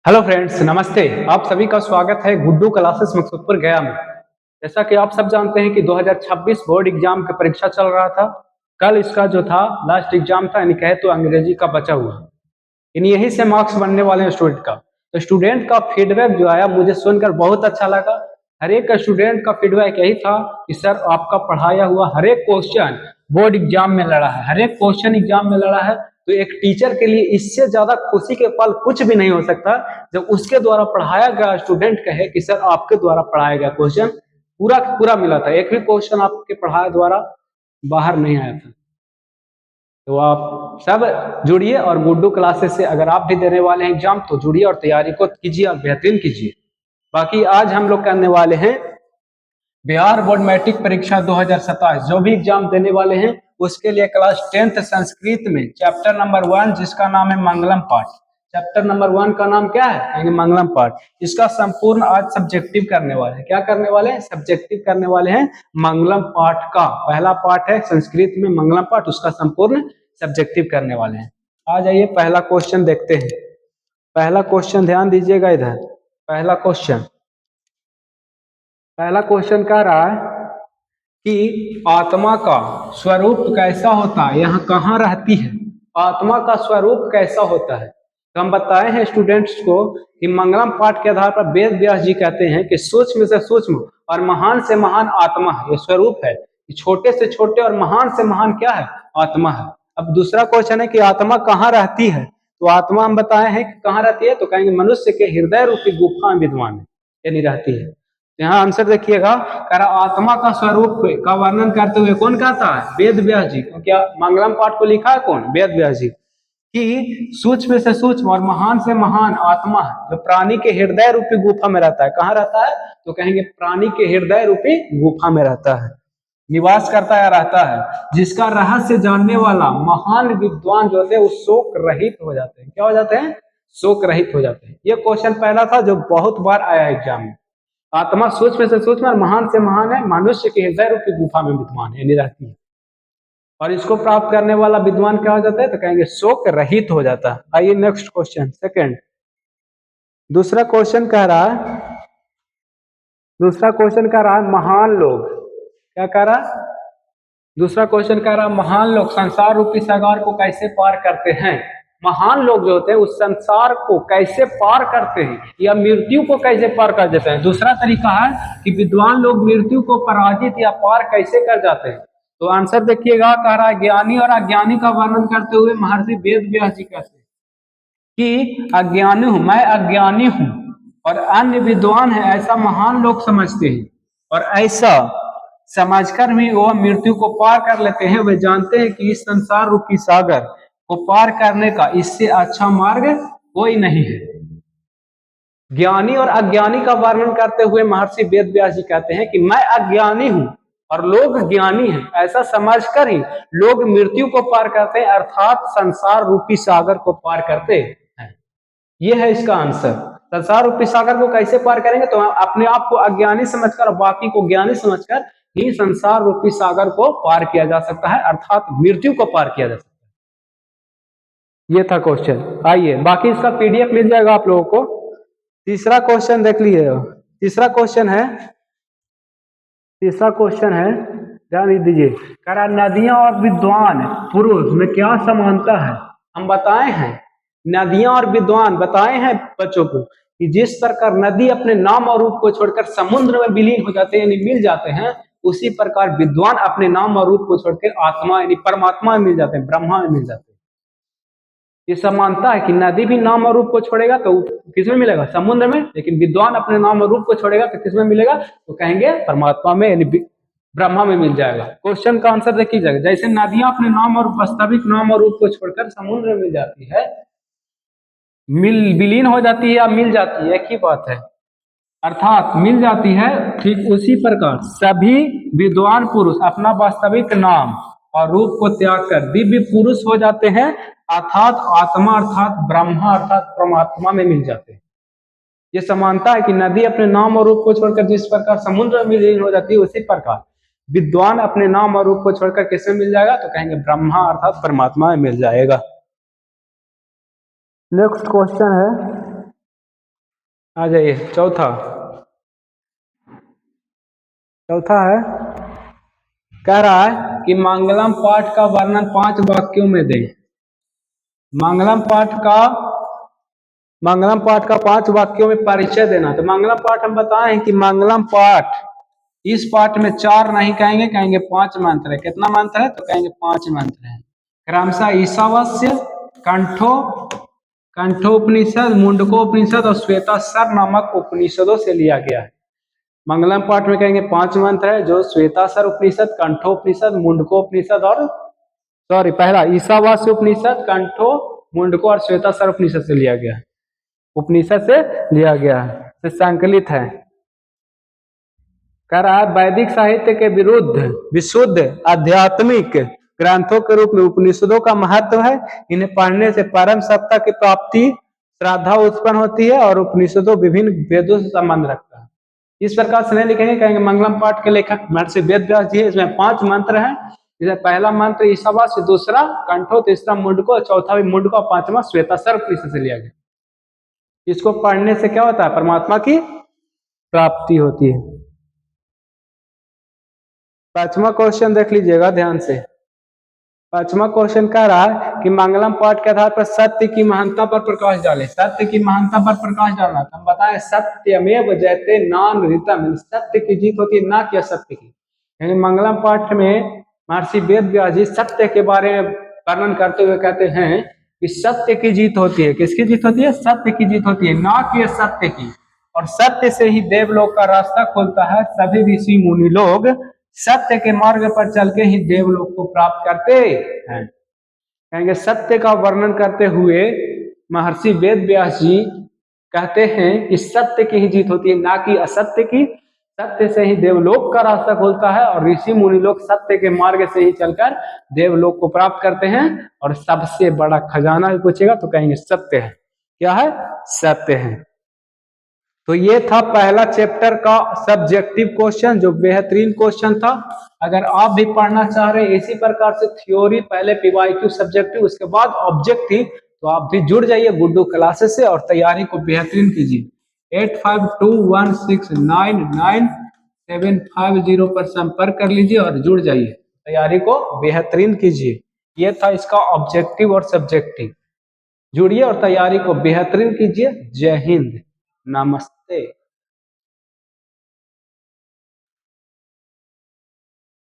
Hello friends, नमस्ते। आप सभी का स्वागत है गुड्डू क्लासेस मकसूदपुर गया में। जैसा कि आप सब जानते हैं कि 2026 बोर्ड एग्जाम की परीक्षा चल रहा था। कल इसका जो था लास्ट एग्जाम था, यानी कहे तो अंग्रेजी का बचा हुआ। इन यही से मार्क्स बनने वाले हैं स्टूडेंट का। तो स्टूडेंट का फीडबैक जो आया मुझे सुनकर बहुत अच्छा लगा। हर एक स्टूडेंट का फीडबैक यही था कि सर आपका पढ़ाया हुआ हर एक क्वेश्चन बोर्ड एग्जाम में लड़ा है, हर एक क्वेश्चन एग्जाम में लड़ा है। तो एक टीचर के लिए इससे ज्यादा खुशी के पल कुछ भी नहीं हो सकता जब उसके द्वारा पढ़ाया गया स्टूडेंट कहे कि सर आपके द्वारा पढ़ाया गया क्वेश्चन पूरा पूरा मिला था, एक भी क्वेश्चन आपके पढ़ाए द्वारा बाहर नहीं आया था। तो आप सब जुड़िए और गुड्डू क्लासेस से अगर आप भी देने वाले हैं एग्जाम तो जुड़िए और तैयारी को कीजिए और बेहतरीन कीजिए। बाकी आज हम लोग करने वाले हैं बिहार बोर्ड मैट्रिक परीक्षा 2027। जो भी एग्जाम देने वाले हैं उसके लिए क्लास 10th संस्कृत में चैप्टर नंबर 1 जिसका नाम है मंगलम पाठ। चैप्टर नंबर 1 का नाम क्या है? मंगलम पाठ। इसका संपूर्ण आज सब्जेक्टिव करने वाले हैं। क्या करने वाले हैं? सब्जेक्टिव करने वाले हैं मंगलम पाठ का। पहला पाठ है संस्कृत में मंगलम पाठ, उसका संपूर्ण सब्जेक्टिव करने वाले हैं। आ जाइए पहला क्वेश्चन देखते हैं। पहला क्वेश्चन ध्यान दीजिएगा इधर। पहला क्वेश्चन कह रहा है कि आत्मा का स्वरूप कैसा होता है, यहाँ कहाँ रहती है, आत्मा का स्वरूप कैसा होता है। तो हम बताए हैं स्टूडेंट्स को कि मंगलम पाठ के आधार पर वेद व्यास जी कहते हैं कि सूक्ष्म से सूक्ष्म और महान से महान आत्मा है, ये स्वरूप है। छोटे से छोटे और महान से महान क्या है? आत्मा है। अब दूसरा क्वेश्चन है कि आत्मा कहाँ रहती है। तो आत्मा हम बताए हैं कि कहाँ रहती है, तो कहेंगे मनुष्य के हृदय रूपी गुफा में विद्यमान है, यानी रहती है। यहाँ आंसर देखिएगा, कह रहा आत्मा का स्वरूप का वर्णन करते हुए कौन कहता है? वेद व्यास जी। क्या मंगलम पाठ को लिखा है कौन? वेद व्यास जी। कि सूक्ष्म से सूक्ष्म और महान से महान आत्मा है जो प्राणी के हृदय रूपी गुफा में रहता है। कहाँ रहता है? तो कहेंगे प्राणी के हृदय रूपी गुफा में रहता है, निवास करता है, रहता है। जिसका रहस्य जानने वाला महान विद्वान जो होते हैं वो शोक रहित हो जाते हैं। क्या हो जाते हैं? शोक रहित हो जाते हैं। ये क्वेश्चन पहला था जो बहुत बार आया एग्जाम में। आत्मा सूक्ष्म से सूक्ष्म और महान से महान है, मनुष्य के हृदय रूपी गुफा में विद्वान है, यानी रहती है। और इसको प्राप्त करने वाला विद्वान क्या हो जाता है? तो कहेंगे शोक रहित हो जाता है। आइए नेक्स्ट क्वेश्चन, सेकंड। दूसरा क्वेश्चन कह रहा है महान लोग। क्या कह रहा है? दूसरा क्वेश्चन कह रहा है महान लोग संसार रूपी सागर को कैसे पार करते हैं। महान लोग जो होते हैं उस संसार को कैसे पार करते हैं या मृत्यु को कैसे पार कर देते हैं। दूसरा तरीका है कि विद्वान लोग मृत्यु को पराजित या पार कैसे कर जाते हैं। तो आंसर देखिएगा, कह रहा है ज्ञानी और अज्ञानी का वर्णन करते हुए महर्षि वेद व्यास जी कहते हैं कि अज्ञानी हूं, मैं अज्ञानी हूं और अन्य विद्वान है ऐसा महान लोग समझते हैं, और ऐसा समझकर भी वह मृत्यु को पार कर लेते हैं। वे जानते हैं कि इस संसार रूपी सागर को पार करने का इससे अच्छा मार्ग कोई नहीं है। ज्ञानी और अज्ञानी का वर्णन करते हुए महर्षि वेद व्यास जी कहते हैं कि मैं अज्ञानी हूं और लोग ज्ञानी हैं, ऐसा समझकर ही लोग मृत्यु को पार करते हैं, अर्थात संसार रूपी सागर को पार करते हैं। यह है इसका आंसर। संसार रूपी सागर को कैसे पार करेंगे? तो अपने आप को अज्ञानी समझकर और बाकी को ज्ञानी समझकर ही संसार रूपी सागर को पार किया जा सकता है, अर्थात मृत्यु को पार किया जा सकता है। ये था क्वेश्चन। आइए बाकी इसका पीडीएफ मिल जाएगा आप लोगों को। तीसरा क्वेश्चन देख लीजिए। तीसरा क्वेश्चन है, ध्यान दीजिए। कह रहा नदियां और विद्वान पुरुष में क्या समानता है। हम बताए हैं नदियां और विद्वान बताए हैं बच्चों को कि जिस प्रकार नदी अपने नाम और रूप को छोड़कर समुद्र में विलीन हो जाते हैं यानी मिल जाते हैं, उसी प्रकार विद्वान अपने नाम और रूप को छोड़कर आत्मा यानी परमात्मा में मिल जाते हैं, ब्रह्मा में मिल जाते हैं। ये समानता है कि नदी भी नाम और रूप को छोड़ेगा तो किसमें मिलेगा? समुद्र में। लेकिन विद्वान अपने नाम और रूप को छोड़ेगा तो किसमें मिलेगा? तो कहेंगे परमात्मा में यानी ब्रह्मा में मिल जाएगा। क्वेश्चन का आंसर देखिएगा, जैसे नदियां अपने नाम और वास्तविक नाम और रूप को छोड़कर समुद्र में मिल जाती है, विलीन हो जाती है या मिल जाती है, एक ही बात है, अर्थात मिल जाती है। ठीक उसी प्रकार सभी विद्वान पुरुष अपना वास्तविक नाम और रूप को त्याग कर दिव्य पुरुष हो जाते हैं, अर्थात आत्मा अर्थात ब्रह्मा अर्थात परमात्मा में मिल जाते हैं। ये समानता है कि नदी अपने नाम और रूप को छोड़कर जिस प्रकार समुद्र में विलीन हो जाती है, उसी प्रकार विद्वान अपने नाम और रूप को छोड़कर किसमें मिल जाएगा? तो कहेंगे ब्रह्मा अर्थात परमात्मा में मिल जाएगा। नेक्स्ट क्वेश्चन है, आ जाइए। चौथा है, कह रहा है कि मंगलम पाठ का वर्णन 5 वाक्यों में दें। मंगलम पाठ का 5 वाक्यों में परिचय देना। तो मंगलम पाठ हम बताएं कि मंगलम पाठ, इस पाठ में 4 नहीं कहेंगे, कहेंगे 5 मंत्र है। कितना मंत्र है? तो कहेंगे 5 मंत्र है। क्रमशः ईशावास्य, कंठोपनिषद, मुंडकोपनिषद और श्वेताश्वर नामक उपनिषदों से लिया गया है। मंगलम पाठ में कहेंगे 5 मंत्र है, जो श्वेताश्वर उपनिषद, कंठोपनिषद, मुंडकोपनिषद और पहला ईशावास्य उपनिषद, कंठो, मुंडको और श्वेताश्वर उपनिषद से लिया गया है। उपनिषद से लिया गया है, से संकलित है। कह रहा है वैदिक साहित्य के विरुद्ध विशुद्ध आध्यात्मिक ग्रंथों के रूप में उपनिषदों का महत्व है। इन्हें पढ़ने से परम सत्ता की प्राप्ति, श्रद्धा उत्पन्न होती है और उपनिषदों विभिन्न वेदों से संबंध रखता है। इस प्रकार से नहीं लिखेंगे, कहेंगे मंगलम पाठ के लेखक महर्षि वेद व्यास जी है। इसमें 5 मंत्र हैं। इसमें पहला मंत्र ईशावास्य, दूसरा कंठो, तीसरा मुंडको, चौथा भी मुंडको, 5वां श्वेताश्वर उपनिषद से लिया गया। इसको पढ़ने से क्या होता है? परमात्मा की प्राप्ति होती है। 5वां क्वेश्चन देख लीजिएगा ध्यान से। 5वां क्वेश्चन कह रहा है कि मंगलम पाठ के आधार पर सत्य की महानता पर प्रकाश डाले। सत्य की महानता पर प्रकाश डालना, तो हम बताएं सत्यमेव जयते नानृतम, सत्य की जीत होती है, ना कि असत्य की। यानी मंगलम पाठ में महर्षि वेद व्यास जी सत्य के बारे में वर्णन करते हुए कहते हैं कि सत्य की जीत होती है। किसकी जीत होती है? सत्य की जीत होती है, ना कि असत्य की। और सत्य से ही देवलोक का रास्ता खुलता है। सभी ऋषि मुनि लोग सत्य के मार्ग पर चल के ही देवलोक को प्राप्त करते हैं। कहेंगे सत्य का वर्णन करते हुए महर्षि वेद व्यास जी कहते हैं कि सत्य की ही जीत होती है, ना कि असत्य की। सत्य से ही देवलोक का रास्ता खुलता है और ऋषि मुनि लोग सत्य के मार्ग से ही चलकर देवलोक को प्राप्त करते हैं। और सबसे बड़ा खजाना भी पूछेगा तो कहेंगे सत्य है। क्या है? सत्य है। तो ये था पहला चैप्टर का सब्जेक्टिव क्वेश्चन, जो बेहतरीन क्वेश्चन था। अगर आप भी पढ़ना चाह रहे हैं इसी प्रकार से थ्योरी, पहले पीवाईक्यू सब्जेक्टिव, उसके बाद ऑब्जेक्टिव, तो आप भी जुड़ जाइए गुड्डू क्लासेस से और तैयारी को बेहतरीन कीजिए। 8521999750 पर संपर्क कर लीजिए और जुड़ जाइए, तैयारी को बेहतरीन कीजिए। ये था इसका ऑब्जेक्टिव और सब्जेक्टिव। जुड़िए और तैयारी को बेहतरीन कीजिए। जय हिंद, नमस्ते।